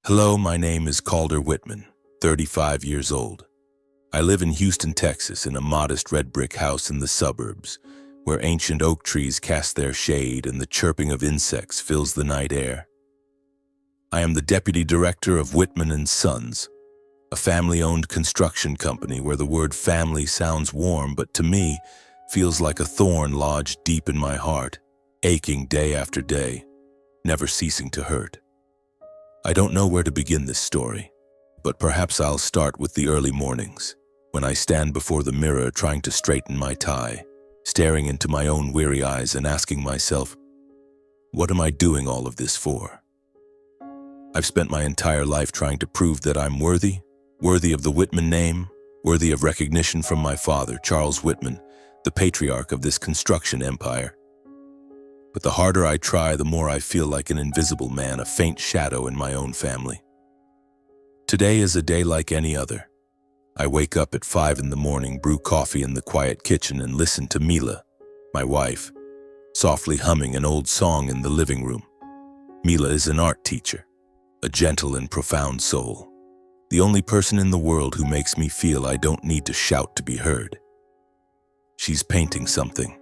Hello, my name is Calder Whitman, 35 years old. I live in Houston, Texas, in a modest red brick house in the suburbs, where ancient oak trees cast their shade and the chirping of insects fills the night air. I am the deputy director of Whitman and Sons, a family-owned construction company where the word family sounds warm, but to me feels like a thorn lodged deep in my heart, aching day after day, never ceasing to hurt. I don't know where to begin this story, but perhaps I'll start with the early mornings, when I stand before the mirror trying to straighten my tie, staring into my own weary eyes and asking myself, what am I doing all of this for? I've spent my entire life trying to prove that I'm worthy of the Whitman name, worthy of recognition from my father, Charles Whitman, the patriarch of this construction empire. But the harder I try, the more I feel like an invisible man, a faint shadow in my own family. Today is a day like any other. I wake up at 5 in the morning, brew coffee in the quiet kitchen, and listen to Mila, my wife, softly humming an old song in the living room. Mila is an art teacher, a gentle and profound soul, the only person in the world who makes me feel I don't need to shout to be heard. She's painting something.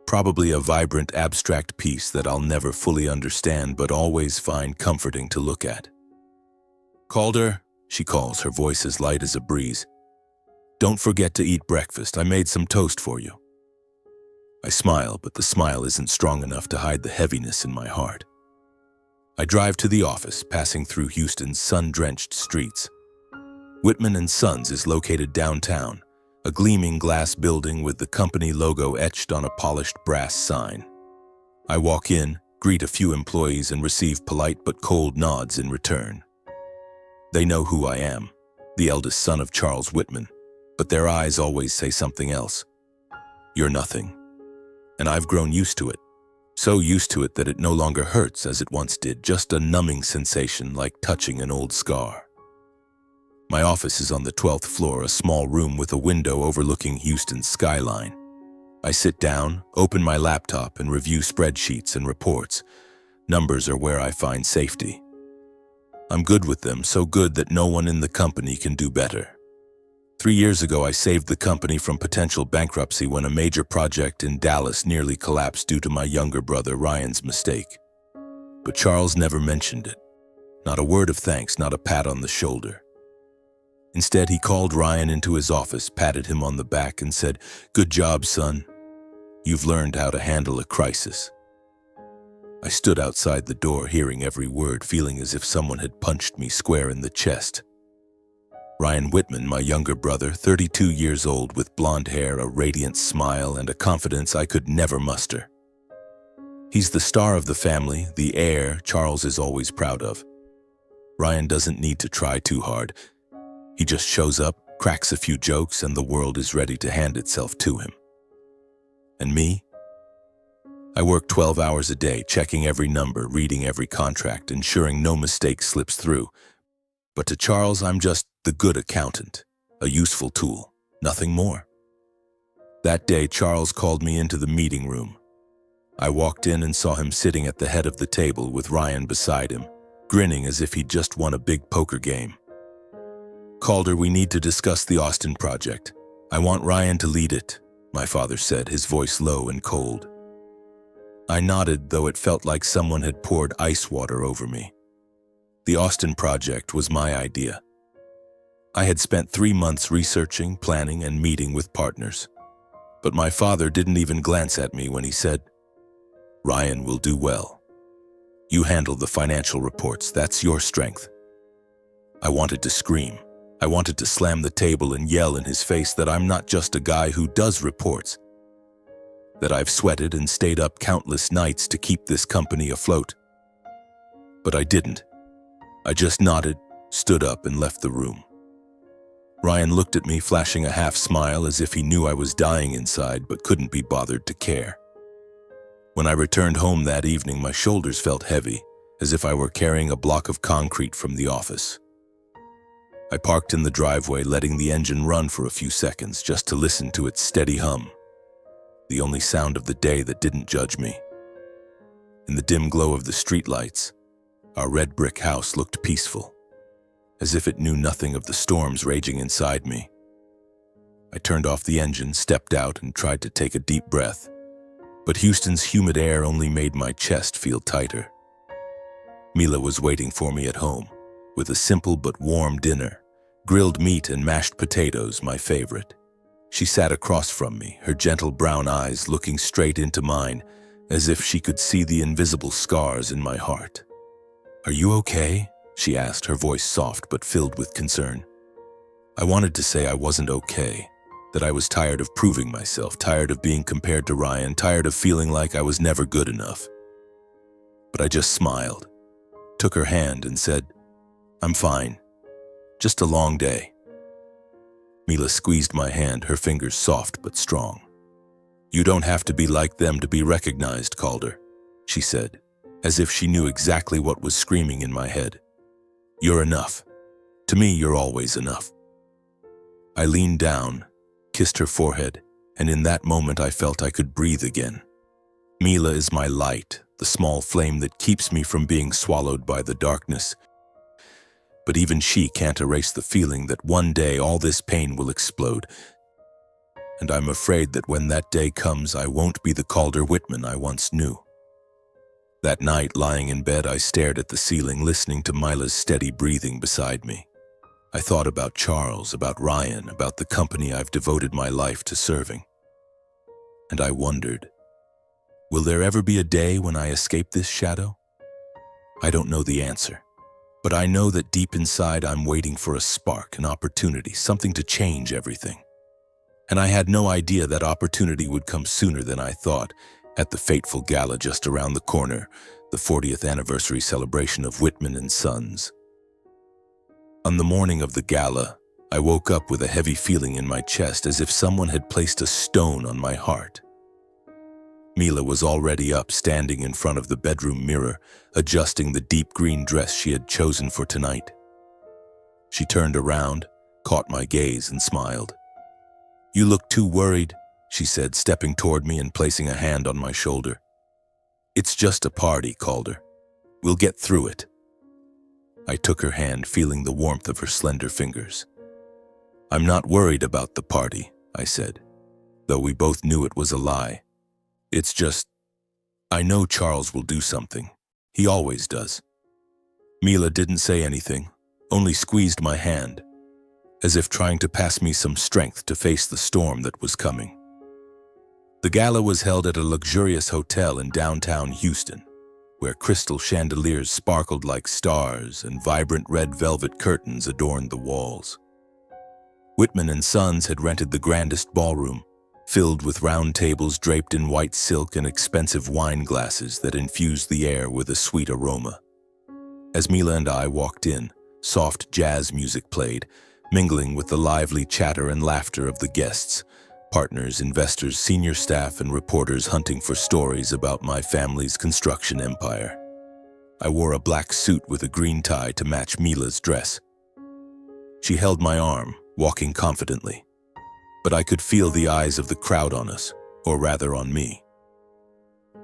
Probably a vibrant, abstract piece that I'll never fully understand but always find comforting to look at. Calder, she calls, her voice as light as a breeze. Don't forget to eat breakfast. I made some toast for you. I smile, but the smile isn't strong enough to hide the heaviness in my heart. I drive to the office, passing through Houston's sun-drenched streets. Whitman and Sons is located downtown, a gleaming glass building with the company logo etched on a polished brass sign. I walk in, greet a few employees, and receive polite but cold nods in return. They know who I am, the eldest son of Charles Whitman, but their eyes always say something else. You're nothing. And I've grown used to it. So used to it that it no longer hurts as it once did, just a numbing sensation like touching an old scar. My office is on the 12th floor, a small room with a window overlooking Houston's skyline. I sit down, open my laptop, and review spreadsheets and reports. Numbers are where I find safety. I'm good with them, so good that no one in the company can do better. 3 years ago, I saved the company from potential bankruptcy when a major project in Dallas nearly collapsed due to my younger brother Ryan's mistake. But Charles never mentioned it. Not a word of thanks, not a pat on the shoulder. Instead, he called Ryan into his office, patted him on the back, and said, "Good job, son. You've learned how to handle a crisis." I stood outside the door, hearing every word, feeling as if someone had punched me square in the chest. Ryan Whitman, my younger brother, 32 years old, with blonde hair, a radiant smile, and a confidence I could never muster. He's the star of the family, the heir Charles is always proud of. Ryan doesn't need to try too hard. He just shows up, cracks a few jokes, and the world is ready to hand itself to him. And me? I work 12 hours a day, checking every number, reading every contract, ensuring no mistake slips through. But to Charles, I'm just the good accountant, a useful tool, nothing more. That day, Charles called me into the meeting room. I walked in and saw him sitting at the head of the table with Ryan beside him, grinning as if he'd just won a big poker game. "Calder, we need to discuss the Austin project. I want Ryan to lead it," my father said, his voice low and cold. I nodded, though it felt like someone had poured ice water over me. The Austin project was my idea. I had spent 3 months researching, planning, and meeting with partners. But my father didn't even glance at me when he said, "Ryan will do well. You handle the financial reports, that's your strength." I wanted to scream. I wanted to slam the table and yell in his face that I'm not just a guy who does reports, that I've sweated and stayed up countless nights to keep this company afloat. But I didn't. I just nodded, stood up, and left the room. Ryan looked at me, flashing a half smile as if he knew I was dying inside but couldn't be bothered to care. When I returned home that evening, my shoulders felt heavy, as if I were carrying a block of concrete from the office. I parked in the driveway, letting the engine run for a few seconds just to listen to its steady hum, the only sound of the day that didn't judge me. In the dim glow of the streetlights, Our red brick house looked peaceful, as if it knew nothing of the storms raging inside me. I turned off the engine, stepped out, and tried to take a deep breath. But Houston's humid air only made my chest feel tighter. Mila was waiting for me at home, with a simple but warm dinner, grilled meat and mashed potatoes, my favorite. She sat across from me, her gentle brown eyes looking straight into mine, as if she could see the invisible scars in my heart. "Are you okay?" she asked, her voice soft but filled with concern. I wanted to say I wasn't okay, that I was tired of proving myself, tired of being compared to Ryan, tired of feeling like I was never good enough. But I just smiled, took her hand and said, "I'm fine. Just a long day." Mila squeezed my hand, her fingers soft but strong. "You don't have to be like them to be recognized, Calder," she said, as if she knew exactly what was screaming in my head. "You're enough. To me, you're always enough." I leaned down, kissed her forehead, and in that moment I felt I could breathe again. Mila is my light, the small flame that keeps me from being swallowed by the darkness. But even she can't erase the feeling that one day all this pain will explode. And I'm afraid that when that day comes, I won't be the Calder Whitman I once knew. That night, lying in bed, I stared at the ceiling, listening to Mila's steady breathing beside me. I thought about Charles, about Ryan, about the company I've devoted my life to serving. And I wondered, will there ever be a day when I escape this shadow? I don't know the answer, but I know that deep inside I'm waiting for a spark, an opportunity, something to change everything. And I had no idea that opportunity would come sooner than I thought, at the fateful gala just around the corner, the 40th anniversary celebration of Whitman and Sons. On the morning of the gala, I woke up with a heavy feeling in my chest, as if someone had placed a stone on my heart. Mila was already up, standing in front of the bedroom mirror, adjusting the deep green dress she had chosen for tonight. She turned around, caught my gaze, and smiled. "You look too worried," she said, stepping toward me and placing a hand on my shoulder. "It's just a party, Calder. We'll get through it." I took her hand, feeling the warmth of her slender fingers. "I'm not worried about the party," I said, though we both knew it was a lie. "It's just, I know Charles will do something. He always does." Mila didn't say anything, only squeezed my hand, as if trying to pass me some strength to face the storm that was coming. The gala was held at a luxurious hotel in downtown Houston, where crystal chandeliers sparkled like stars and vibrant red velvet curtains adorned the walls. Whitman and Sons had rented the grandest ballroom, filled with round tables draped in white silk and expensive wine glasses that infused the air with a sweet aroma. As Mila and I walked in, soft jazz music played, mingling with the lively chatter and laughter of the guests, partners, investors, senior staff, and reporters hunting for stories about my family's construction empire. I wore a black suit with a green tie to match Mila's dress. She held my arm, walking confidently, but I could feel the eyes of the crowd on us, or rather on me.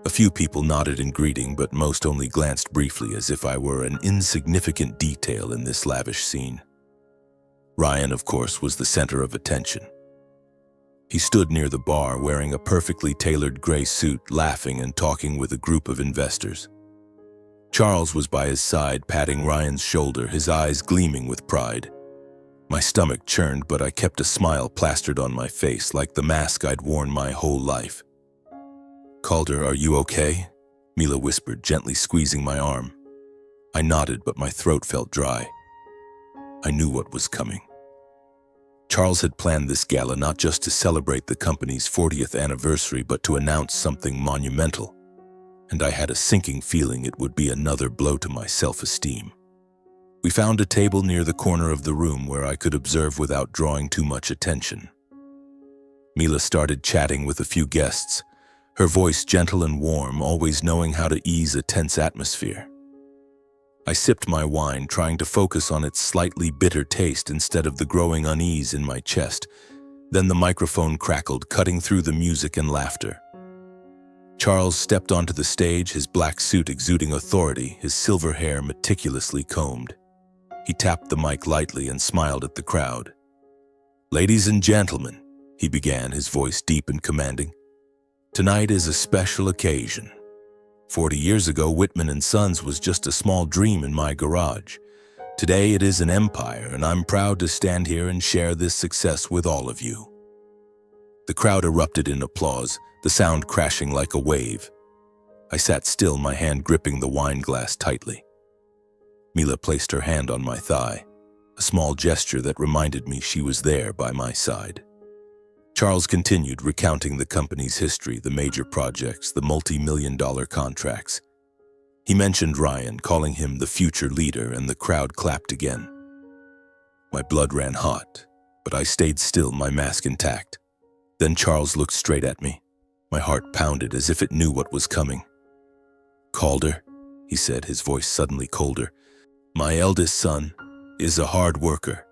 A few people nodded in greeting, but most only glanced briefly, as if I were an insignificant detail in this lavish scene. Ryan, of course, was the center of attention. He stood near the bar, wearing a perfectly tailored gray suit, laughing and talking with a group of investors. Charles was by his side, patting Ryan's shoulder, his eyes gleaming with pride. My stomach churned, but I kept a smile plastered on my face, like the mask I'd worn my whole life. "Calder, are you okay?" Mila whispered, gently squeezing my arm. I nodded, but my throat felt dry. I knew what was coming. Charles had planned this gala not just to celebrate the company's 40th anniversary, but to announce something monumental. And I had a sinking feeling it would be another blow to my self-esteem. We found a table near the corner of the room where I could observe without drawing too much attention. Mila started chatting with a few guests, her voice gentle and warm, always knowing how to ease a tense atmosphere. I sipped my wine, trying to focus on its slightly bitter taste instead of the growing unease in my chest. Then the microphone crackled, cutting through the music and laughter. Charles stepped onto the stage, his black suit exuding authority, his silver hair meticulously combed. He tapped the mic lightly and smiled at the crowd. "Ladies and gentlemen," he began, his voice deep and commanding, "tonight is a special occasion. 40 years ago, Whitman & Sons was just a small dream in my garage. Today it is an empire, and I'm proud to stand here and share this success with all of you." The crowd erupted in applause, the sound crashing like a wave. I sat still, my hand gripping the wine glass tightly. Mila placed her hand on my thigh, a small gesture that reminded me she was there by my side. Charles continued, recounting the company's history, the major projects, the multi-million-dollar contracts. He mentioned Ryan, calling him the future leader, and the crowd clapped again. My blood ran hot, but I stayed still, my mask intact. Then Charles looked straight at me. My heart pounded as if it knew what was coming. "Calder," he said, his voice suddenly colder, "my eldest son is a hard worker.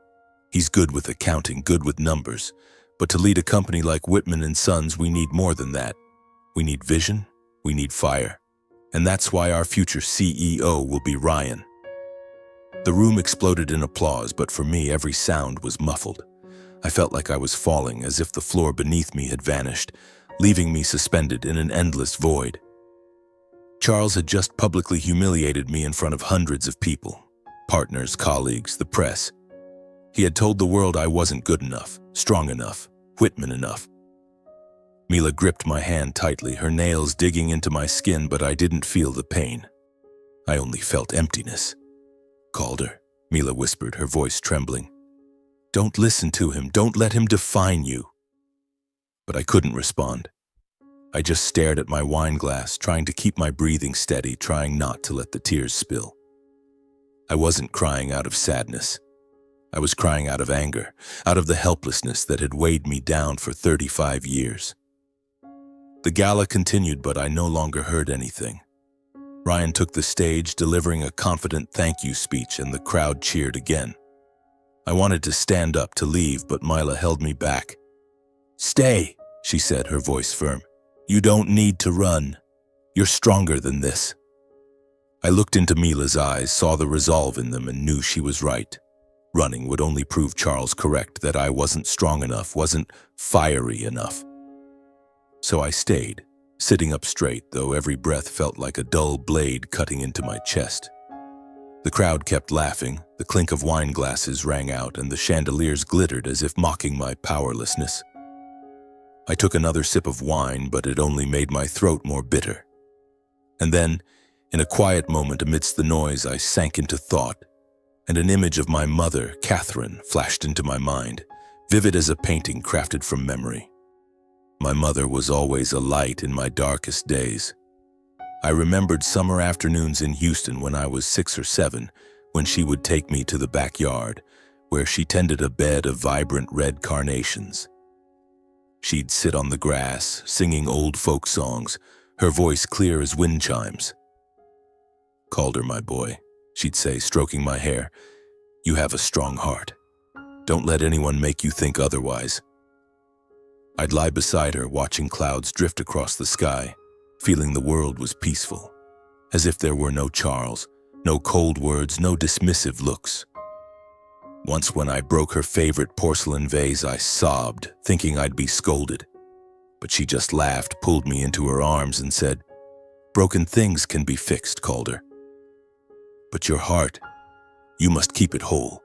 He's good with accounting, good with numbers. But to lead a company like Whitman & Sons, we need more than that. We need vision, we need fire. And that's why our future CEO will be Ryan." The room exploded in applause, but for me, every sound was muffled. I felt like I was falling, as if the floor beneath me had vanished, leaving me suspended in an endless void. Charles had just publicly humiliated me in front of hundreds of people, partners, colleagues, the press. He had told the world I wasn't good enough, strong enough, Whitman enough. Mila gripped my hand tightly, her nails digging into my skin, but I didn't feel the pain. I only felt emptiness. "Calder," Mila whispered, her voice trembling. "Don't listen to him, don't let him define you." But I couldn't respond. I just stared at my wine glass, trying to keep my breathing steady, trying not to let the tears spill. I wasn't crying out of sadness. I was crying out of anger, out of the helplessness that had weighed me down for 35 years. The gala continued, but I no longer heard anything. Ryan took the stage, delivering a confident thank you speech, and the crowd cheered again. I wanted to stand up to leave, but Mila held me back. "Stay," she said, her voice firm. "You don't need to run. You're stronger than this." I looked into Mila's eyes, saw the resolve in them, and knew she was right. Running would only prove Charles correct, that I wasn't strong enough, wasn't fiery enough. So I stayed, sitting up straight, though every breath felt like a dull blade cutting into my chest. The crowd kept laughing, the clink of wine glasses rang out, and the chandeliers glittered as if mocking my powerlessness. I took another sip of wine, but it only made my throat more bitter. And then, in a quiet moment amidst the noise, I sank into thought, and an image of my mother, Catherine, flashed into my mind, vivid as a painting crafted from memory. My mother was always a light in my darkest days. I remembered summer afternoons in Houston when I was 6 or 7, when she would take me to the backyard, where she tended a bed of vibrant red carnations. She'd sit on the grass, singing old folk songs, her voice clear as wind chimes. "Calder, my boy," she'd say, stroking my hair, "you have a strong heart. Don't let anyone make you think otherwise." I'd lie beside her, watching clouds drift across the sky, feeling the world was peaceful, as if there were no Charles, no cold words, no dismissive looks. Once when I broke her favorite porcelain vase, I sobbed, thinking I'd be scolded. But she just laughed, pulled me into her arms, and said, "Broken things can be fixed, Calder. But your heart, you must keep it whole."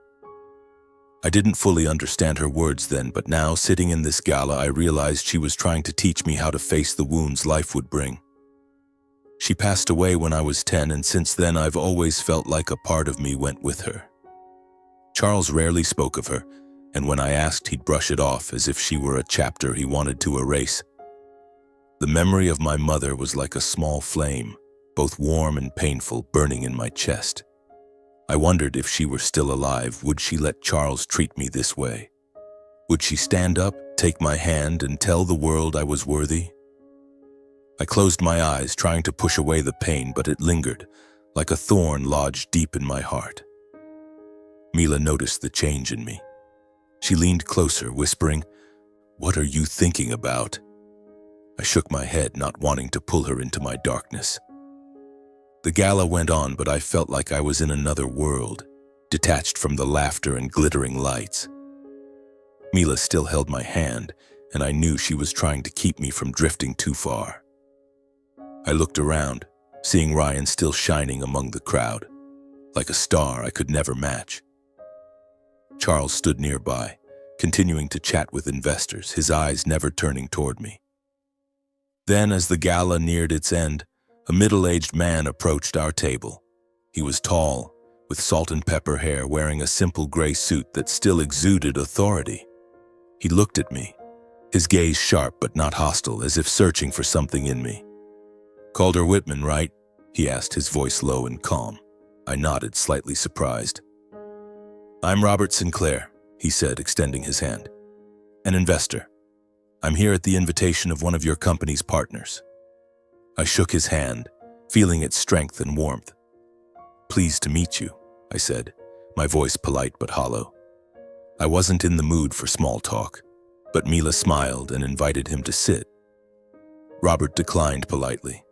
I didn't fully understand her words then, but now, sitting in this gala, I realized she was trying to teach me how to face the wounds life would bring. She passed away when I was 10, and since then I've always felt like a part of me went with her. Charles rarely spoke of her, and when I asked, he'd brush it off as if she were a chapter he wanted to erase. The memory of my mother was like a small flame, both warm and painful, burning in my chest. I wondered if she were still alive, would she let Charles treat me this way? Would she stand up, take my hand, and tell the world I was worthy? I closed my eyes, trying to push away the pain, but it lingered, like a thorn lodged deep in my heart. Mila noticed the change in me. She leaned closer, whispering, "What are you thinking about?" I shook my head, not wanting to pull her into my darkness. The gala went on, but I felt like I was in another world, detached from the laughter and glittering lights. Mila still held my hand, and I knew she was trying to keep me from drifting too far. I looked around, seeing Ryan still shining among the crowd, like a star I could never match. Charles stood nearby, continuing to chat with investors, his eyes never turning toward me. Then, as the gala neared its end, a middle-aged man approached our table. He was tall, with salt and pepper hair, wearing a simple gray suit that still exuded authority. He looked at me, his gaze sharp but not hostile, as if searching for something in me. "Calder Whitman, right?" he asked, his voice low and calm. I nodded, slightly surprised. "I'm Robert Sinclair," he said, extending his hand. "An investor. I'm here at the invitation of one of your company's partners." I shook his hand, feeling its strength and warmth. "Pleased to meet you," I said, my voice polite but hollow. I wasn't in the mood for small talk, but Mila smiled and invited him to sit. Robert declined politely.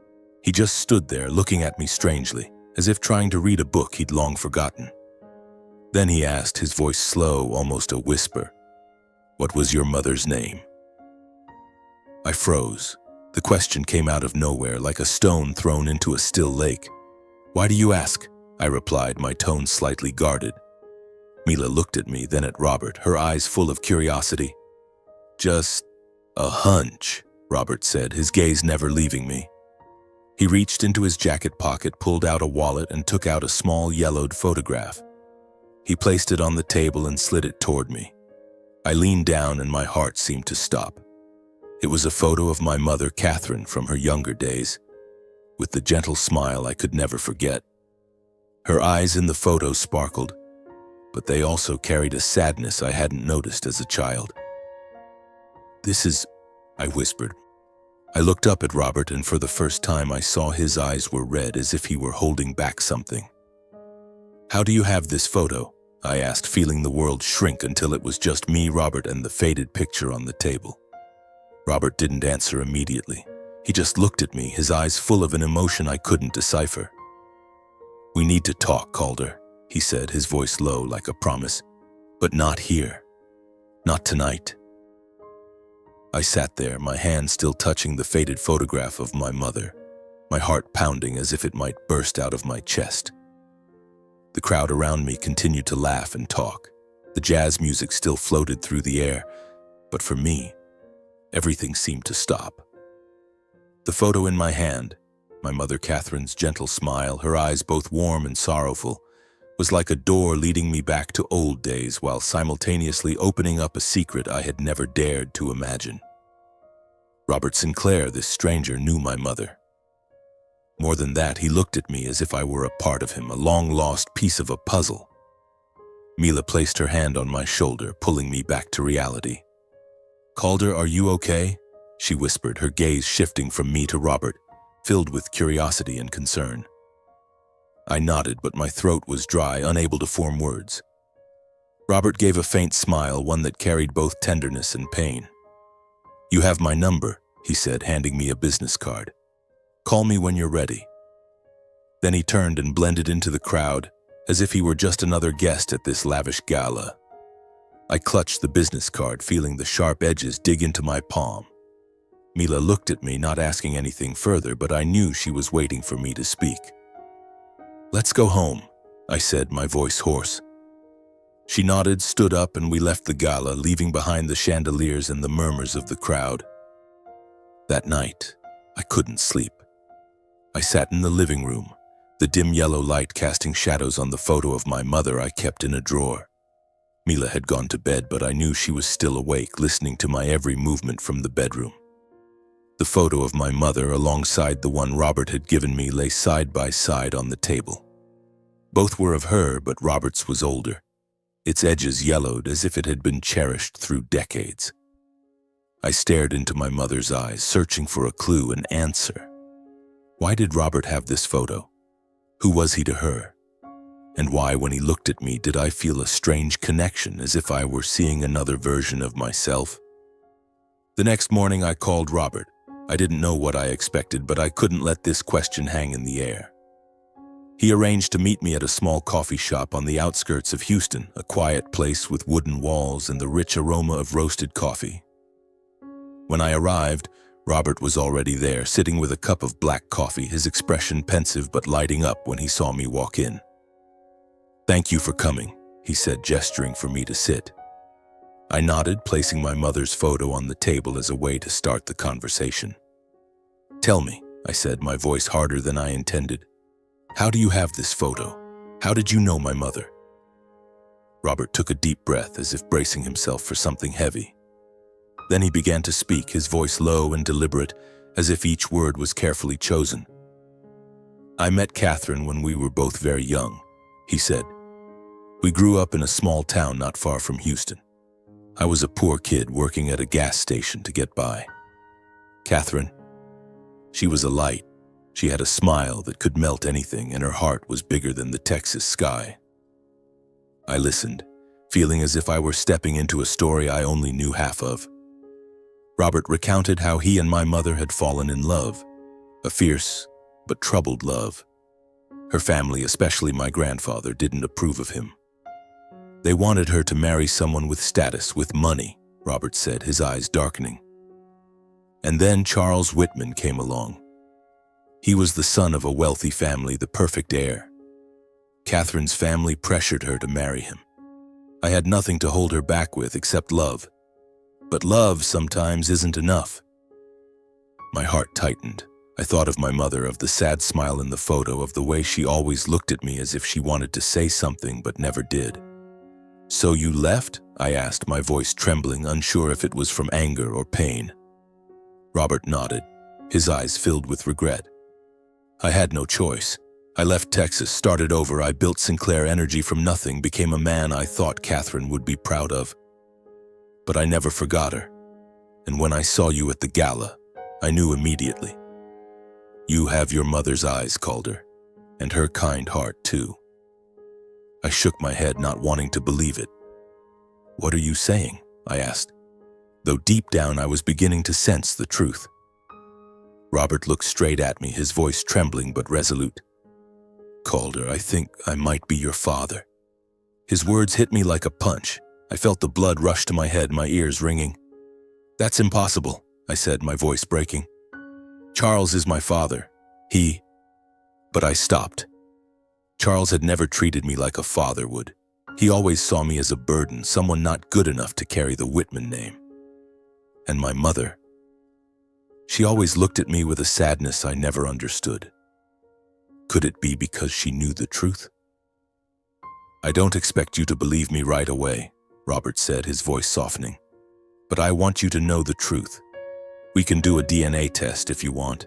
He just stood there looking at me strangely, as if trying to read a book he'd long forgotten. Then he asked, his voice slow, almost a whisper, "What was your mother's name?" I froze. The question came out of nowhere, like a stone thrown into a still lake. "Why do you ask?" I replied, my tone slightly guarded. Mila looked at me, then at Robert, her eyes full of curiosity. "Just a hunch," Robert said, his gaze never leaving me. He reached into his jacket pocket, pulled out a wallet, and took out a small yellowed photograph. He placed it on the table and slid it toward me. I leaned down and my heart seemed to stop. It was a photo of my mother, Catherine, from her younger days, with the gentle smile I could never forget. Her eyes in the photo sparkled, but they also carried a sadness I hadn't noticed as a child. "This is," I whispered. I looked up at Robert, and for the first time I saw his eyes were red, as if he were holding back something. "How do you have this photo?" I asked, feeling the world shrink until it was just me, Robert, and the faded picture on the table. Robert didn't answer immediately. He just looked at me, his eyes full of an emotion I couldn't decipher. "We need to talk, Calder," he said, his voice low like a promise. "But not here. Not tonight." I sat there, my hand still touching the faded photograph of my mother, my heart pounding as if it might burst out of my chest. The crowd around me continued to laugh and talk. The jazz music still floated through the air, but for me, everything seemed to stop. The photo in my hand, my mother Catherine's gentle smile, her eyes both warm and sorrowful, was like a door leading me back to old days while simultaneously opening up a secret I had never dared to imagine. Robert Sinclair, this stranger, knew my mother. More than that, he looked at me as if I were a part of him, a long-lost piece of a puzzle. Mila placed her hand on my shoulder, pulling me back to reality. "Calder, are you okay?" she whispered, her gaze shifting from me to Robert, filled with curiosity and concern. I nodded, but my throat was dry, unable to form words. Robert gave a faint smile, one that carried both tenderness and pain. "You have my number," he said, handing me a business card. "Call me when you're ready." Then he turned and blended into the crowd, as if he were just another guest at this lavish gala. I clutched the business card, feeling the sharp edges dig into my palm. Mila looked at me, not asking anything further, but I knew she was waiting for me to speak. "Let's go home," I said, my voice hoarse. She nodded, stood up, and we left the gala, leaving behind the chandeliers and the murmurs of the crowd. That night, I couldn't sleep. I sat in the living room, the dim yellow light casting shadows on the photo of my mother I kept in a drawer. Mila had gone to bed, but I knew she was still awake, listening to my every movement from the bedroom. The photo of my mother, alongside the one Robert had given me, lay side by side on the table. Both were of her, but Robert's was older. Its edges yellowed as if it had been cherished through decades. I stared into my mother's eyes, searching for a clue, an answer. Why did Robert have this photo? Who was he to her? And why, when he looked at me, did I feel a strange connection, as if I were seeing another version of myself? The next morning I called Robert. I didn't know what I expected, but I couldn't let this question hang in the air. He arranged to meet me at a small coffee shop on the outskirts of Houston, a quiet place with wooden walls and the rich aroma of roasted coffee. When I arrived, Robert was already there, sitting with a cup of black coffee, his expression pensive but lighting up when he saw me walk in. "Thank you for coming," he said, gesturing for me to sit. I nodded, placing my mother's photo on the table as a way to start the conversation. "Tell me," I said, my voice harder than I intended. "How do you have this photo? How did you know my mother?" Robert took a deep breath, as if bracing himself for something heavy. Then he began to speak, his voice low and deliberate, as if each word was carefully chosen. "I met Catherine when we were both very young," he said. "We grew up in a small town not far from Houston. I was a poor kid working at a gas station to get by. Catherine, she was a light. She had a smile that could melt anything, and her heart was bigger than the Texas sky." I listened, feeling as if I were stepping into a story I only knew half of. Robert recounted how he and my mother had fallen in love, a fierce but troubled love. Her family, especially my grandfather, didn't approve of him. "They wanted her to marry someone with status, with money," Robert said, his eyes darkening. "And then Charles Whitman came along. He was the son of a wealthy family, the perfect heir. Catherine's family pressured her to marry him. I had nothing to hold her back with except love. But love sometimes isn't enough." My heart tightened. I thought of my mother, of the sad smile in the photo, of the way she always looked at me as if she wanted to say something but never did. "So you left?" I asked, my voice trembling, unsure if it was from anger or pain. Robert nodded, his eyes filled with regret. "I had no choice. I left Texas, started over. I built Sinclair Energy from nothing, became a man I thought Catherine would be proud of. But I never forgot her. And when I saw you at the gala, I knew immediately. You have your mother's eyes, Calder, and her kind heart too." I shook my head, not wanting to believe it. "What are you saying?" I asked, though deep down I was beginning to sense the truth. Robert looked straight at me, his voice trembling but resolute. "Calder, I think I might be your father." His words hit me like a punch. I felt the blood rush to my head, my ears ringing. "That's impossible," I said, my voice breaking. "Charles is my father. He—" But I stopped. Charles had never treated me like a father would. He always saw me as a burden, someone not good enough to carry the Whitman name. And my mother, she always looked at me with a sadness I never understood. Could it be because she knew the truth? "I don't expect you to believe me right away," Robert said, his voice softening. "But I want you to know the truth. We can do a DNA test if you want."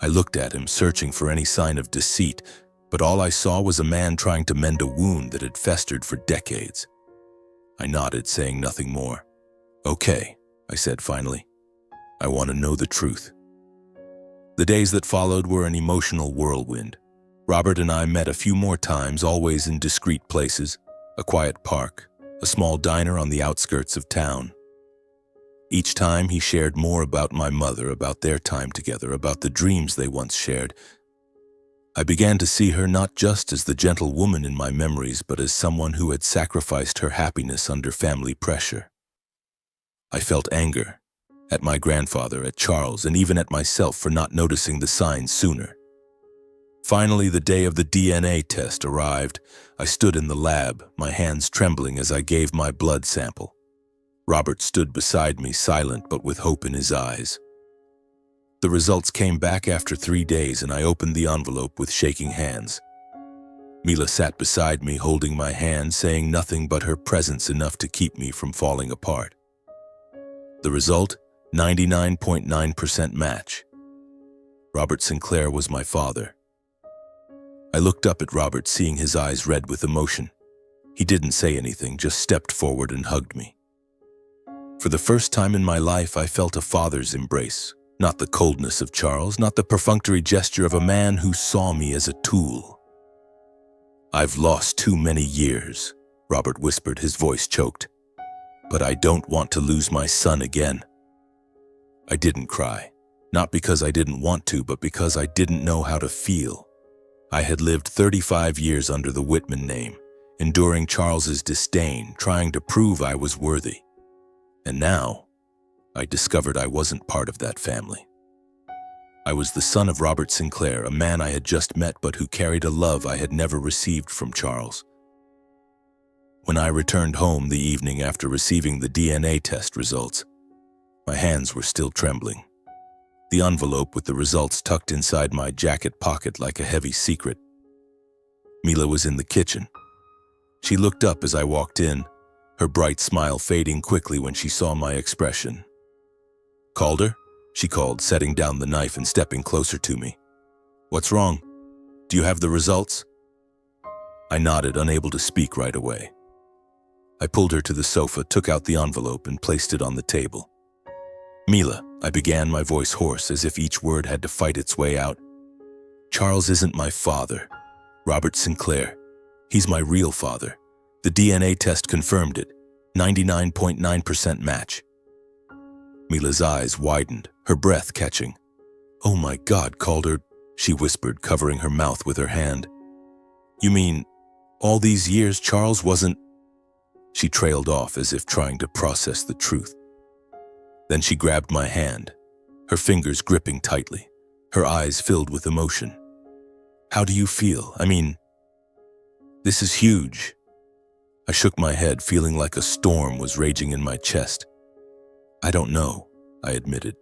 I looked at him, searching for any sign of deceit, but all I saw was a man trying to mend a wound that had festered for decades. I nodded, saying nothing more. "Okay," I said finally. "I want to know the truth." The days that followed were an emotional whirlwind. Robert and I met a few more times, always in discreet places, a quiet park, a small diner on the outskirts of town. Each time he shared more about my mother, about their time together, about the dreams they once shared. I began to see her not just as the gentle woman in my memories, but as someone who had sacrificed her happiness under family pressure. I felt anger at my grandfather, at Charles, and even at myself for not noticing the signs sooner. Finally, the day of the DNA test arrived. I stood in the lab, my hands trembling as I gave my blood sample. Robert stood beside me, silent but with hope in his eyes. The results came back after 3 days, and I opened the envelope with shaking hands. Mila sat beside me, holding my hand, saying nothing but her presence enough to keep me from falling apart. The result? 99.9% match. Robert Sinclair was my father. I looked up at Robert, seeing his eyes red with emotion. He didn't say anything, just stepped forward and hugged me. For the first time in my life, I felt a father's embrace, not the coldness of Charles, not the perfunctory gesture of a man who saw me as a tool. "I've lost too many years," Robert whispered, his voice choked. "But I don't want to lose my son again." I didn't cry. Not because I didn't want to, but because I didn't know how to feel. I had lived 35 years under the Whitman name, enduring Charles's disdain, trying to prove I was worthy. And now, I discovered I wasn't part of that family. I was the son of Robert Sinclair, a man I had just met but who carried a love I had never received from Charles. When I returned home the evening after receiving the DNA test results, my hands were still trembling. The envelope with the results tucked inside my jacket pocket like a heavy secret. Mila was in the kitchen. She looked up as I walked in, her bright smile fading quickly when she saw my expression. "Calder?" she called, setting down the knife and stepping closer to me. "What's wrong? Do you have the results?" I nodded, unable to speak right away. I pulled her to the sofa, took out the envelope, and placed it on the table. "Mila," I began, my voice hoarse, as if each word had to fight its way out. "Charles isn't my father. Robert Sinclair. He's my real father. The DNA test confirmed it. 99.9% match." Mila's eyes widened, her breath catching. "Oh my God, Calder," she whispered, covering her mouth with her hand. "You mean, all these years Charles wasn't—" She trailed off as if trying to process the truth. Then she grabbed my hand, her fingers gripping tightly, her eyes filled with emotion. "How do you feel? I mean, this is huge." I shook my head, feeling like a storm was raging in my chest. "I don't know," I admitted.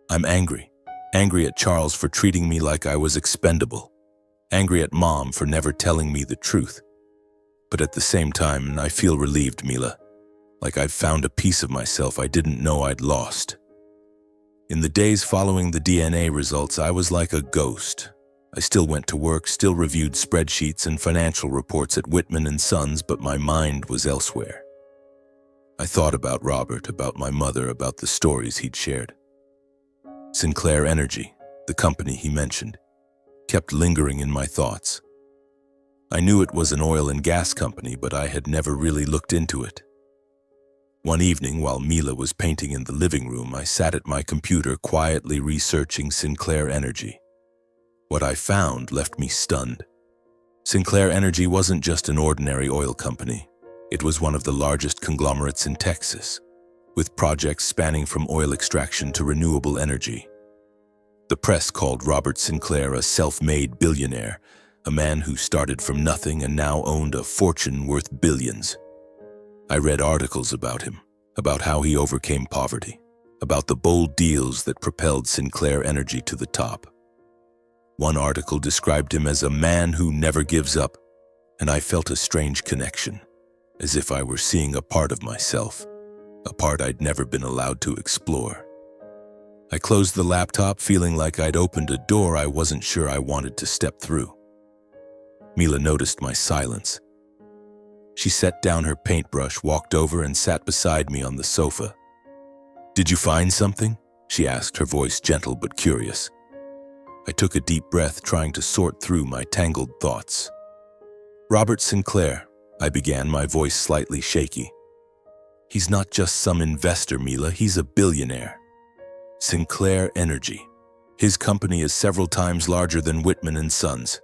"I'm angry. Angry at Charles for treating me like I was expendable. Angry at Mom for never telling me the truth. But at the same time, I feel relieved, Mila. Like I've found a piece of myself I didn't know I'd lost." In the days following the DNA results, I was like a ghost. I still went to work, still reviewed spreadsheets and financial reports at Whitman & Sons, but my mind was elsewhere. I thought about Robert, about my mother, about the stories he'd shared. Sinclair Energy, the company he mentioned, kept lingering in my thoughts. I knew it was an oil and gas company, but I had never really looked into it. One evening, while Mila was painting in the living room, I sat at my computer quietly researching Sinclair Energy. What I found left me stunned. Sinclair Energy wasn't just an ordinary oil company. It was one of the largest conglomerates in Texas, with projects spanning from oil extraction to renewable energy. The press called Robert Sinclair a self-made billionaire, a man who started from nothing and now owned a fortune worth billions. I read articles about him, about how he overcame poverty, about the bold deals that propelled Sinclair Energy to the top. One article described him as a man who never gives up, and I felt a strange connection, as if I were seeing a part of myself, a part I'd never been allowed to explore. I closed the laptop, feeling like I'd opened a door I wasn't sure I wanted to step through. Mila noticed my silence. She set down her paintbrush, walked over, and sat beside me on the sofa. "Did you find something?" she asked, her voice gentle but curious. I took a deep breath, trying to sort through my tangled thoughts. "Robert Sinclair," I began, my voice slightly shaky. "He's not just some investor, Mila, he's a billionaire. Sinclair Energy. His company is several times larger than Whitman & Sons.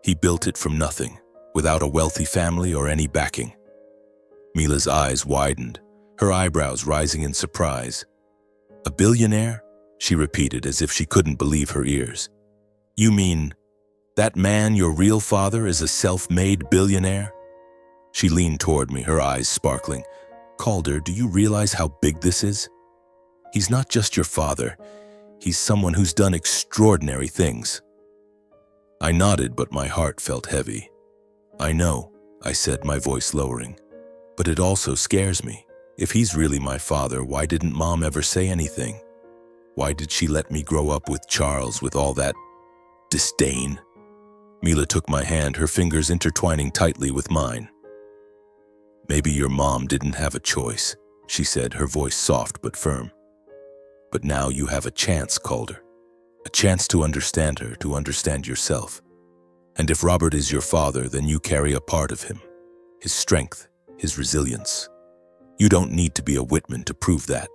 He built it from nothing, without a wealthy family or any backing." Mila's eyes widened, her eyebrows rising in surprise. "A billionaire?" she repeated as if she couldn't believe her ears. "You mean, that man, your real father, is a self-made billionaire?" She leaned toward me, her eyes sparkling. "Calder, do you realize how big this is? He's not just your father. He's someone who's done extraordinary things." I nodded, but my heart felt heavy. "I know," I said, my voice lowering. "But it also scares me. If he's really my father, why didn't Mom ever say anything? Why did she let me grow up with Charles with all that disdain?" Mila took my hand, her fingers intertwining tightly with mine. "Maybe your mom didn't have a choice," she said, her voice soft but firm. "But now you have a chance, Calder. A chance to understand her, to understand yourself. And if Robert is your father, then you carry a part of him. His strength, his resilience. You don't need to be a Whitman to prove that."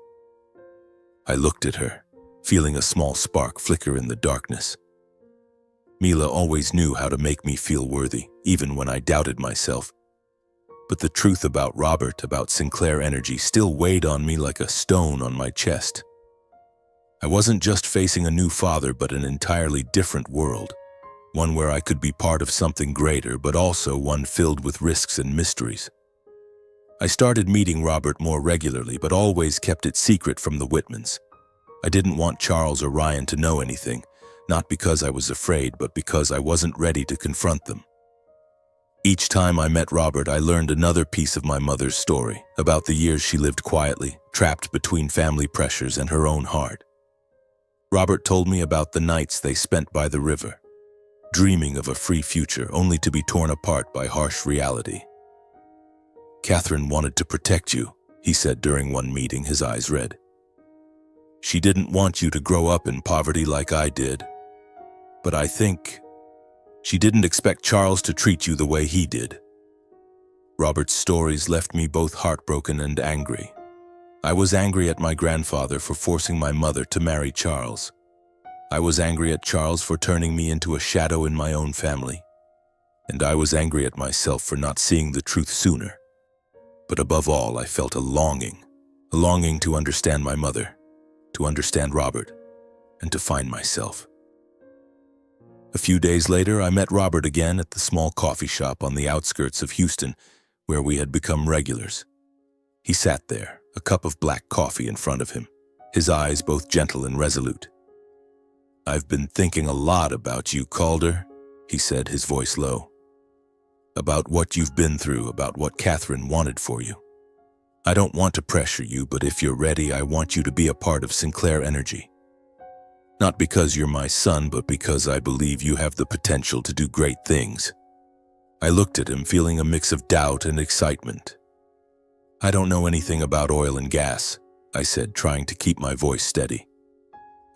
I looked at her, feeling a small spark flicker in the darkness. Mila always knew how to make me feel worthy, even when I doubted myself. But the truth about Robert, about Sinclair Energy, still weighed on me like a stone on my chest. I wasn't just facing a new father, but an entirely different world. One where I could be part of something greater, but also one filled with risks and mysteries. I started meeting Robert more regularly, but always kept it secret from the Whitmans. I didn't want Charles or Ryan to know anything, not because I was afraid, but because I wasn't ready to confront them. Each time I met Robert, I learned another piece of my mother's story, about the years she lived quietly, trapped between family pressures and her own heart. Robert told me about the nights they spent by the river, dreaming of a free future only to be torn apart by harsh reality. "Catherine wanted to protect you," he said during one meeting, his eyes red. "She didn't want you to grow up in poverty like I did. But I think she didn't expect Charles to treat you the way he did." Robert's stories left me both heartbroken and angry. I was angry at my grandfather for forcing my mother to marry Charles. I was angry at Charles for turning me into a shadow in my own family. And I was angry at myself for not seeing the truth sooner. But above all, I felt a longing to understand my mother, to understand Robert, and to find myself. A few days later, I met Robert again at the small coffee shop on the outskirts of Houston, where we had become regulars. He sat there, a cup of black coffee in front of him, his eyes both gentle and resolute. "I've been thinking a lot about you, Calder," he said, his voice low. "About what you've been through, about what Catherine wanted for you. I don't want to pressure you, but if you're ready, I want you to be a part of Sinclair Energy. Not because you're my son, but because I believe you have the potential to do great things." I looked at him, feeling a mix of doubt and excitement. "I don't know anything about oil and gas," I said, trying to keep my voice steady.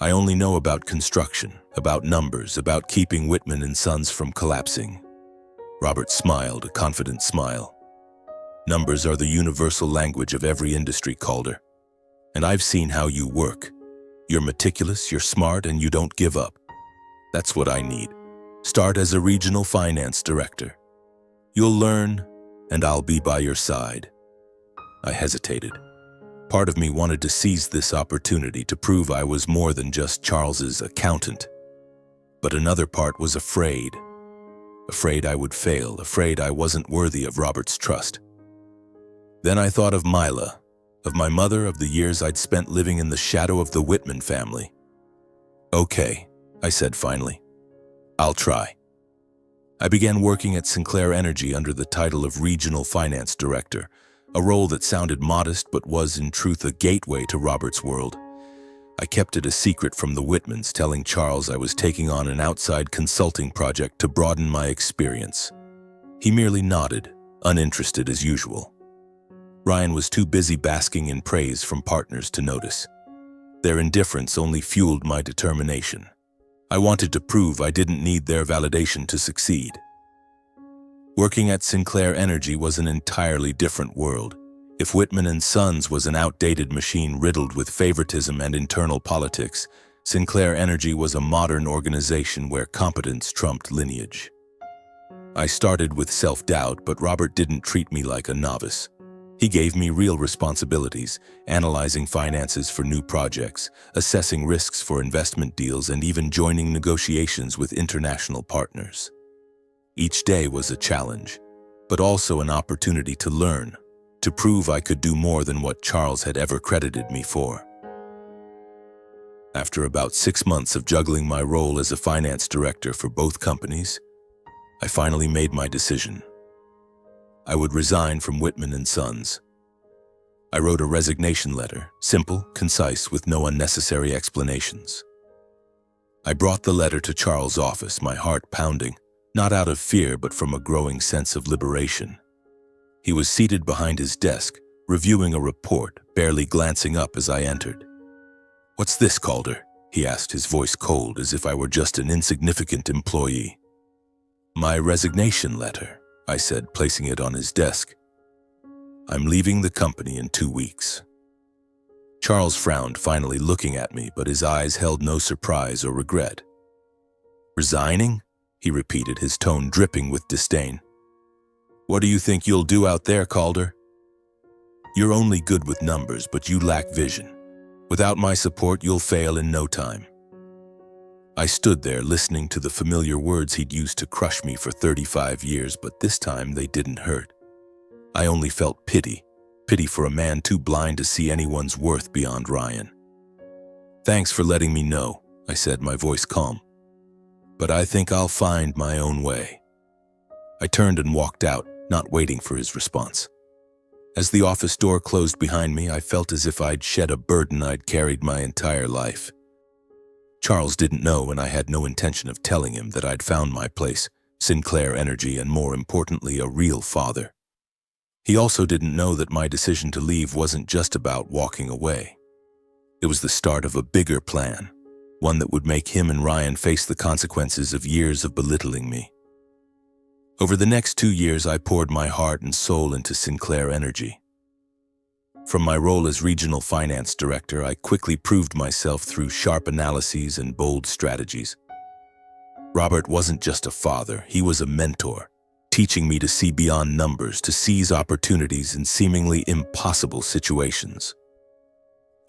"I only know about construction, about numbers, about keeping Whitman and Sons from collapsing." Robert smiled, a confident smile. "Numbers are the universal language of every industry, Calder. And I've seen how you work. You're meticulous, you're smart, and you don't give up. That's what I need. Start as a regional finance director. You'll learn, and I'll be by your side." I hesitated. Part of me wanted to seize this opportunity to prove I was more than just Charles's accountant. But another part was afraid. Afraid I would fail, afraid I wasn't worthy of Robert's trust. Then I thought of Mila, of my mother, of the years I'd spent living in the shadow of the Whitman family. "Okay," I said finally. "I'll try." I began working at Sinclair Energy under the title of Regional Finance Director, a role that sounded modest but was in truth a gateway to Robert's world. I kept it a secret from the Whitmans, telling Charles I was taking on an outside consulting project to broaden my experience. He merely nodded, uninterested as usual. Ryan was too busy basking in praise from partners to notice. Their indifference only fueled my determination. I wanted to prove I didn't need their validation to succeed. Working at Sinclair Energy was an entirely different world. If Whitman and Sons was an outdated machine riddled with favoritism and internal politics, Sinclair Energy was a modern organization where competence trumped lineage. I started with self-doubt, but Robert didn't treat me like a novice. He gave me real responsibilities, analyzing finances for new projects, assessing risks for investment deals, and even joining negotiations with international partners. Each day was a challenge, but also an opportunity to learn, to prove I could do more than what Charles had ever credited me for. After about 6 months of juggling my role as a finance director for both companies, I finally made my decision. I would resign from Whitman and Sons. I wrote a resignation letter, simple, concise, with no unnecessary explanations. I brought the letter to Charles' office, my heart pounding, not out of fear but from a growing sense of liberation. He was seated behind his desk, reviewing a report, barely glancing up as I entered. "What's this, Calder?" he asked, his voice cold, as if I were just an insignificant employee. "My resignation letter," I said, placing it on his desk. "I'm leaving the company in 2 weeks." Charles frowned, finally looking at me, but his eyes held no surprise or regret. "Resigning?" he repeated, his tone dripping with disdain. "What do you think you'll do out there, Calder? You're only good with numbers, but you lack vision. Without my support, you'll fail in no time." I stood there listening to the familiar words he'd used to crush me for 35 years, but this time they didn't hurt. I only felt pity for a man too blind to see anyone's worth beyond Ryan. "Thanks for letting me know," I said, my voice calm. "But I think I'll find my own way." I turned and walked out, not waiting for his response. As the office door closed behind me, I felt as if I'd shed a burden I'd carried my entire life. Charles didn't know, and I had no intention of telling him, that I'd found my place, Sinclair Energy, and more importantly, a real father. He also didn't know that my decision to leave wasn't just about walking away. It was the start of a bigger plan, one that would make him and Ryan face the consequences of years of belittling me. Over the next 2 years, I poured my heart and soul into Sinclair Energy. From my role as regional finance director, I quickly proved myself through sharp analyses and bold strategies. Robert wasn't just a father, he was a mentor, teaching me to see beyond numbers, to seize opportunities in seemingly impossible situations.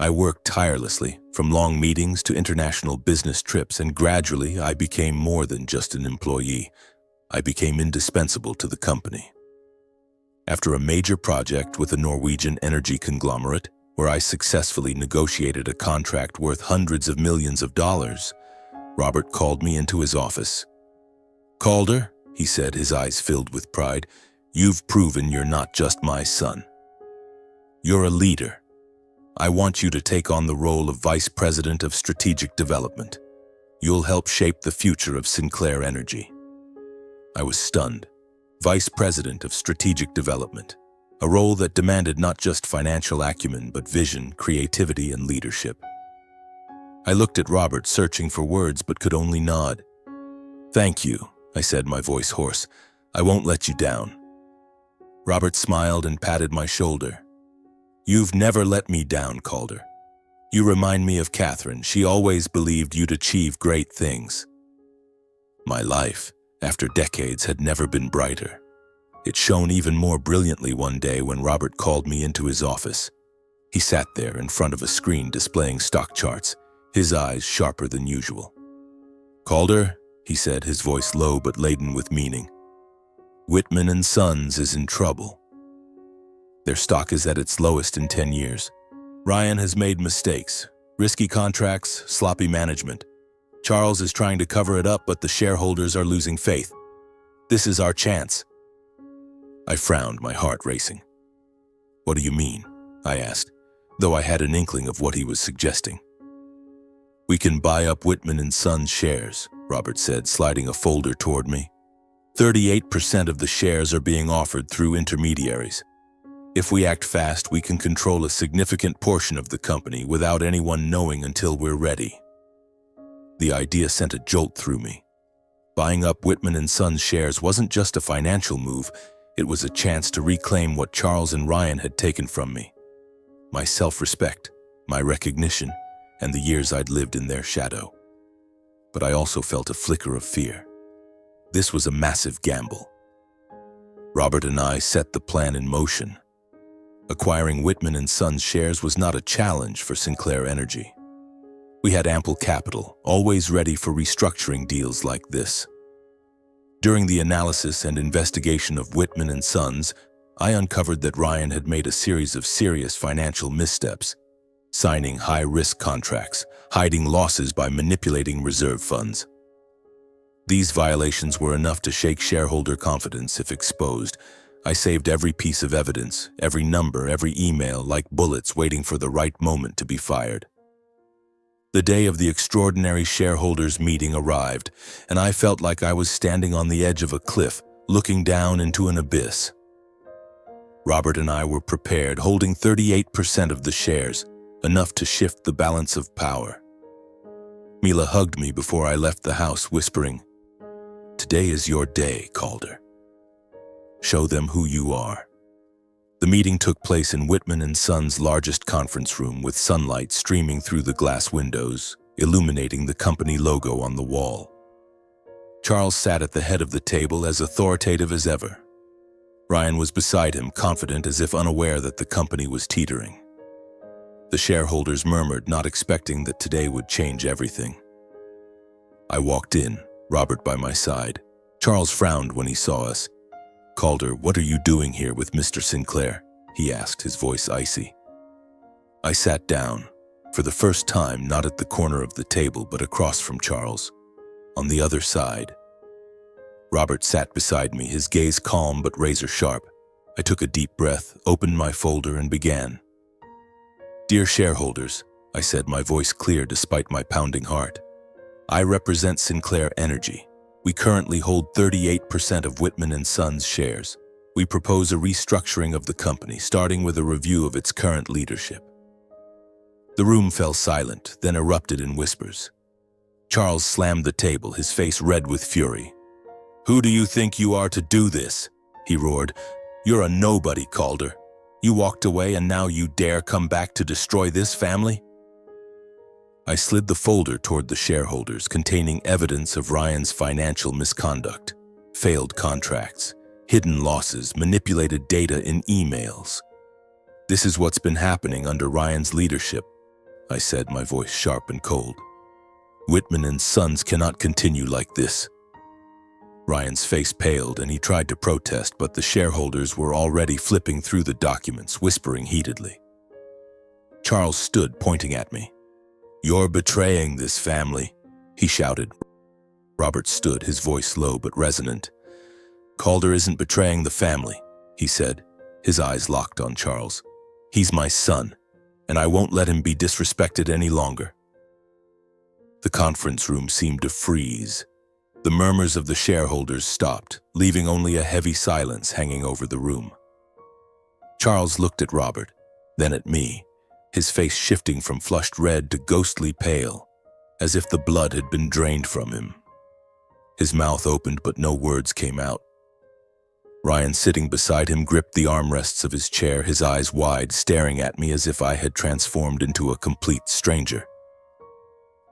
I worked tirelessly, from long meetings to international business trips, and gradually I became more than just an employee. I became indispensable to the company. After a major project with a Norwegian energy conglomerate, where I successfully negotiated a contract worth hundreds of millions of dollars, Robert called me into his office. "Calder," he said, his eyes filled with pride, "you've proven you're not just my son. You're a leader. I want you to take on the role of Vice President of Strategic Development. You'll help shape the future of Sinclair Energy." I was stunned. Vice President of Strategic Development, a role that demanded not just financial acumen, but vision, creativity, and leadership. I looked at Robert, searching for words, but could only nod. "Thank you," I said, my voice hoarse. "I won't let you down." Robert smiled and patted my shoulder. "You've never let me down, Calder. You remind me of Catherine. She always believed you'd achieve great things." My life, after decades, had never been brighter. It shone even more brilliantly one day when Robert called me into his office. He sat there in front of a screen displaying stock charts, his eyes sharper than usual. "Calder," he said, his voice low but laden with meaning, "Whitman and Sons is in trouble. Their stock is at its lowest in 10 years. Ryan has made mistakes, risky contracts, sloppy management. Charles is trying to cover it up, but the shareholders are losing faith. This is our chance." I frowned, my heart racing. "What do you mean?" I asked, though I had an inkling of what he was suggesting. "We can buy up Whitman and Sons shares," Robert said, sliding a folder toward me. 38% of the shares are being offered through intermediaries. If we act fast, we can control a significant portion of the company without anyone knowing until we're ready. The idea sent a jolt through me. Buying up Whitman and Sons shares wasn't just a financial move, it was a chance to reclaim what Charles and Ryan had taken from me. My self-respect, my recognition, and the years I'd lived in their shadow. But I also felt a flicker of fear. This was a massive gamble. Robert and I set the plan in motion. Acquiring Whitman and Sons shares was not a challenge for Sinclair Energy. We had ample capital, always ready for restructuring deals like this. During the analysis and investigation of Whitman and Sons, I uncovered that Ryan had made a series of serious financial missteps, signing high-risk contracts, hiding losses by manipulating reserve funds. These violations were enough to shake shareholder confidence if exposed. I saved every piece of evidence, every number, every email, like bullets waiting for the right moment to be fired. The day of the extraordinary shareholders' meeting arrived, and I felt like I was standing on the edge of a cliff, looking down into an abyss. Robert and I were prepared, holding 38% of the shares, enough to shift the balance of power. Mila hugged me before I left the house, whispering, "Today is your day, Calder. Show them who you are." The The meeting took place in Whitman and Sons' largest conference room with sunlight streaming through the glass windows, illuminating the company logo on the wall. Charles sat at the head of the table as authoritative as ever. Ryan was beside him, confident as if unaware that the company was teetering. The shareholders murmured, not expecting that today would change everything. I walked in, Robert by my side. Charles frowned when he saw us. "Calder, what are you doing here with Mr. Sinclair?" he asked, his voice icy. I sat down, for the first time not at the corner of the table but across from Charles, on the other side. Robert sat beside me, his gaze calm but razor-sharp. I took a deep breath, opened my folder, and began. "Dear shareholders," I said, my voice clear despite my pounding heart. "I represent Sinclair Energy. We currently hold 38% of Whitman and Sons shares. We propose a restructuring of the company, starting with a review of its current leadership." The room fell silent, then erupted in whispers. Charles slammed the table, his face red with fury. "Who do you think you are to do this?" he roared. "You're a nobody, Calder. You walked away and now you dare come back to destroy this family?" I slid the folder toward the shareholders, containing evidence of Ryan's financial misconduct, failed contracts, hidden losses, manipulated data in emails. "This is what's been happening under Ryan's leadership," I said, my voice sharp and cold. "Whitman and Sons cannot continue like this." Ryan's face paled and he tried to protest, but the shareholders were already flipping through the documents, whispering heatedly. Charles stood, pointing at me. "You're betraying this family," he shouted. Robert stood, his voice low but resonant. "Calder isn't betraying the family," he said, his eyes locked on Charles. "He's my son, and I won't let him be disrespected any longer." The conference room seemed to freeze. The murmurs of the shareholders stopped, leaving only a heavy silence hanging over the room. Charles looked at Robert, then at me, his face shifting from flushed red to ghostly pale, as if the blood had been drained from him. His mouth opened, but no words came out. Ryan, sitting beside him, gripped the armrests of his chair, his eyes wide, staring at me as if I had transformed into a complete stranger.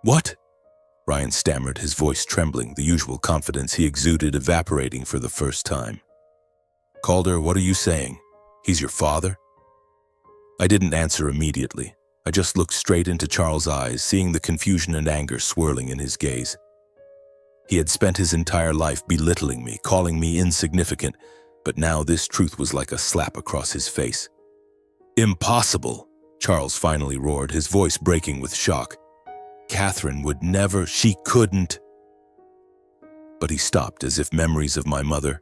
"What?" Ryan stammered, his voice trembling, the usual confidence he exuded evaporating for the first time. "Calder, what are you saying? He's your father?" I didn't answer immediately. I just looked straight into Charles' eyes, seeing the confusion and anger swirling in his gaze. He had spent his entire life belittling me, calling me insignificant, but now this truth was like a slap across his face. "Impossible!" Charles finally roared, his voice breaking with shock. "Catherine would never, she couldn't." But he stopped, as if memories of my mother,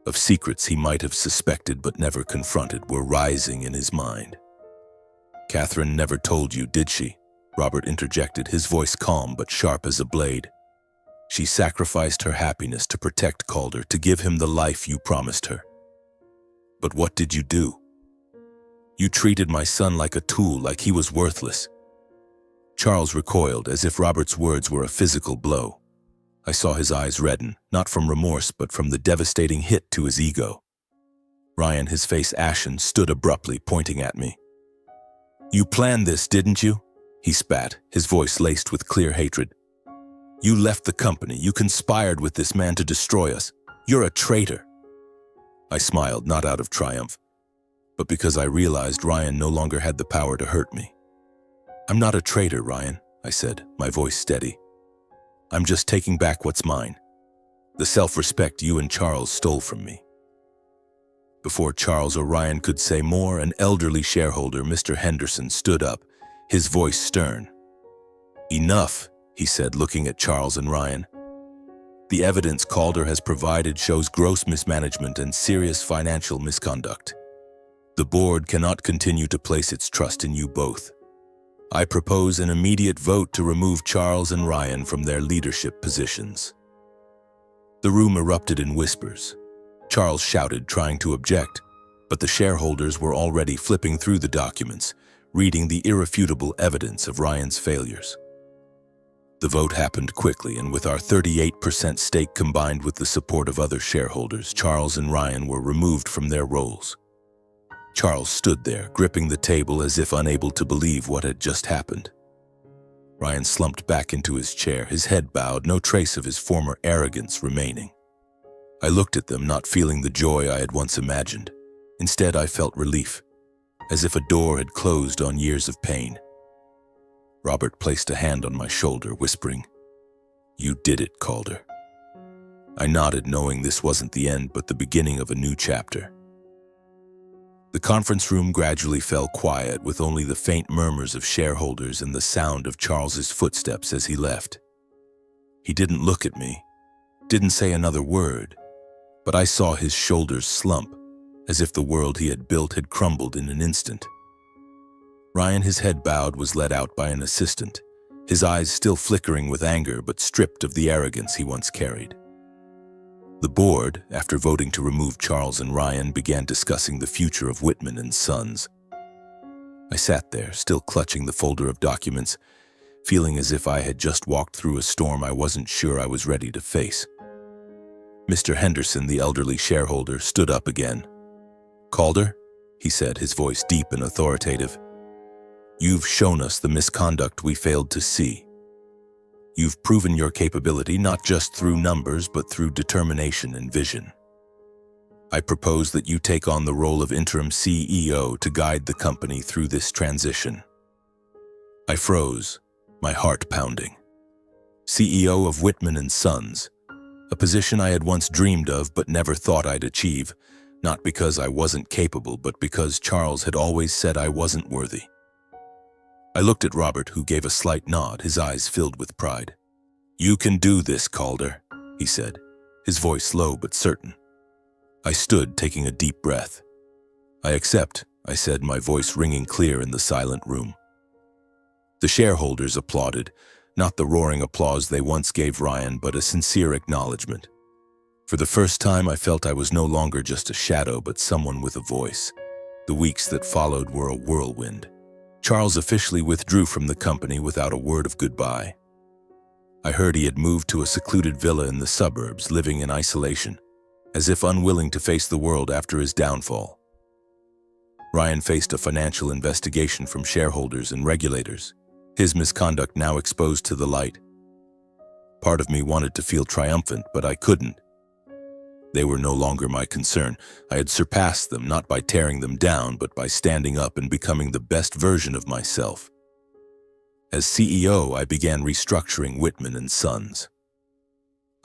of secrets he might have suspected but never confronted, were rising in his mind. "Catherine never told you, did she?" Robert interjected, his voice calm but sharp as a blade. "She sacrificed her happiness to protect Calder, to give him the life you promised her. But what did you do? You treated my son like a tool, like he was worthless." Charles recoiled, as if Robert's words were a physical blow. I saw his eyes redden, not from remorse but from the devastating hit to his ego. Ryan, his face ashen, stood abruptly, pointing at me. "You planned this, didn't you?" he spat, his voice laced with clear hatred. "You left the company, you conspired with this man to destroy us. You're a traitor." I smiled, not out of triumph, but because I realized Ryan no longer had the power to hurt me. "I'm not a traitor, Ryan," I said, my voice steady. "I'm just taking back what's mine, the self-respect you and Charles stole from me." Before Charles or Ryan could say more, an elderly shareholder, Mr. Henderson, stood up, his voice stern. "Enough," he said, looking at Charles and Ryan. "The evidence Calder has provided shows gross mismanagement and serious financial misconduct. The board cannot continue to place its trust in you both. I propose an immediate vote to remove Charles and Ryan from their leadership positions." The room erupted in whispers. Charles shouted, trying to object, but the shareholders were already flipping through the documents, reading the irrefutable evidence of Ryan's failures. The vote happened quickly, and with our 38% stake combined with the support of other shareholders, Charles and Ryan were removed from their roles. Charles stood there, gripping the table as if unable to believe what had just happened. Ryan slumped back into his chair, his head bowed, no trace of his former arrogance remaining. I looked at them, not feeling the joy I had once imagined. Instead, I felt relief, as if a door had closed on years of pain. Robert placed a hand on my shoulder, whispering, "You did it, Calder." I nodded, knowing this wasn't the end, but the beginning of a new chapter. The conference room gradually fell quiet, with only the faint murmurs of shareholders and the sound of Charles's footsteps as he left. He didn't look at me, didn't say another word, but I saw his shoulders slump, as if the world he had built had crumbled in an instant. Ryan, his head bowed, was led out by an assistant, his eyes still flickering with anger but stripped of the arrogance he once carried. The board, after voting to remove Charles and Ryan, began discussing the future of Whitman and Sons. I sat there, still clutching the folder of documents, feeling as if I had just walked through a storm I wasn't sure I was ready to face. Mr. Henderson, the elderly shareholder, stood up again. "Calder," he said, his voice deep and authoritative, "you've shown us the misconduct we failed to see. You've proven your capability not just through numbers, but through determination and vision. I propose that you take on the role of interim CEO to guide the company through this transition." I froze, my heart pounding. CEO of Whitman and Sons, a position I had once dreamed of but never thought I'd achieve, not because I wasn't capable, but because Charles had always said I wasn't worthy. I looked at Robert, who gave a slight nod, his eyes filled with pride. "You can do this, Calder," he said, his voice low but certain. I stood, taking a deep breath. "I accept," I said, my voice ringing clear in the silent room. The shareholders applauded, not the roaring applause they once gave Ryan, but a sincere acknowledgement. For the first time, I felt I was no longer just a shadow, but someone with a voice. The weeks that followed were a whirlwind. Charles officially withdrew from the company without a word of goodbye. I heard he had moved to a secluded villa in the suburbs, living in isolation, as if unwilling to face the world after his downfall. Ryan faced a financial investigation from shareholders and regulators, his misconduct now exposed to the light. Part of me wanted to feel triumphant, but I couldn't. They were no longer my concern. I had surpassed them, not by tearing them down, but by standing up and becoming the best version of myself. As CEO, I began restructuring Whitman and Sons.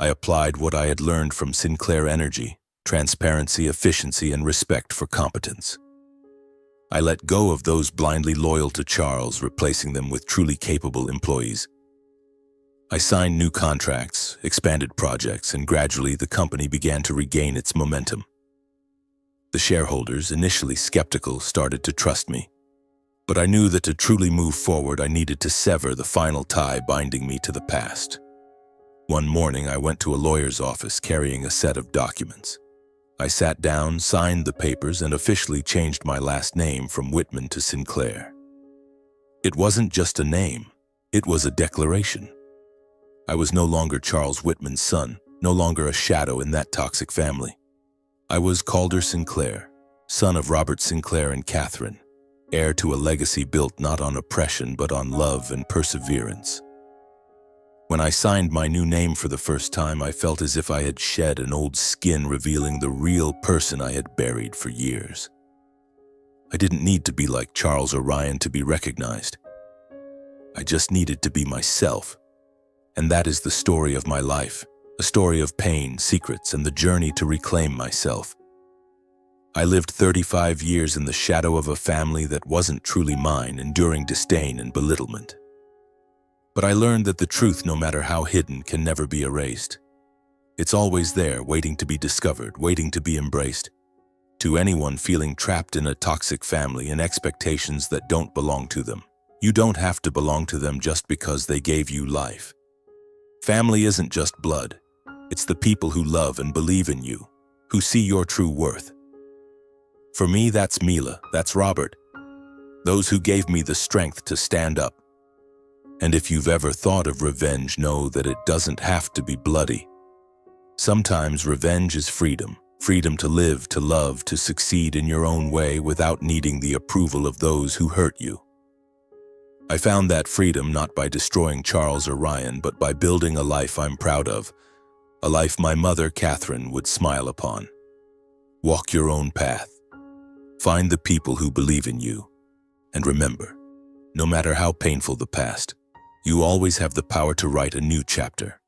I applied what I had learned from Sinclair Energy: transparency, efficiency, and respect for competence. I let go of those blindly loyal to Charles, replacing them with truly capable employees. I signed new contracts, expanded projects, and gradually the company began to regain its momentum. The shareholders, initially skeptical, started to trust me. But I knew that to truly move forward, I needed to sever the final tie binding me to the past. One morning, I went to a lawyer's office carrying a set of documents. I sat down, signed the papers, and officially changed my last name from Whitman to Sinclair. It wasn't just a name, it was a declaration. I was no longer Charles Whitman's son, no longer a shadow in that toxic family. I was Calder Sinclair, son of Robert Sinclair and Catherine, heir to a legacy built not on oppression but on love and perseverance. When I signed my new name for the first time, I felt as if I had shed an old skin, revealing the real person I had buried for years. I didn't need to be like Charles or Ryan to be recognized. I just needed to be myself. And that is the story of my life, a story of pain, secrets, and the journey to reclaim myself. I lived 35 years in the shadow of a family that wasn't truly mine, enduring disdain and belittlement. But I learned that the truth, no matter how hidden, can never be erased. It's always there, waiting to be discovered, waiting to be embraced. To anyone feeling trapped in a toxic family and expectations that don't belong to them, you don't have to belong to them just because they gave you life. Family isn't just blood. It's the people who love and believe in you, who see your true worth. For me, that's Mila, that's Robert, those who gave me the strength to stand up. And if you've ever thought of revenge, know that it doesn't have to be bloody. Sometimes revenge is freedom, Freedom to live, to love, to succeed in your own way without needing the approval of those who hurt you. I found that freedom not by destroying Charles or Ryan, but by building a life I'm proud of, a life my mother, Catherine, would smile upon. Walk your own path. Find the people who believe in you. And remember, no matter how painful the past, you always have the power to write a new chapter.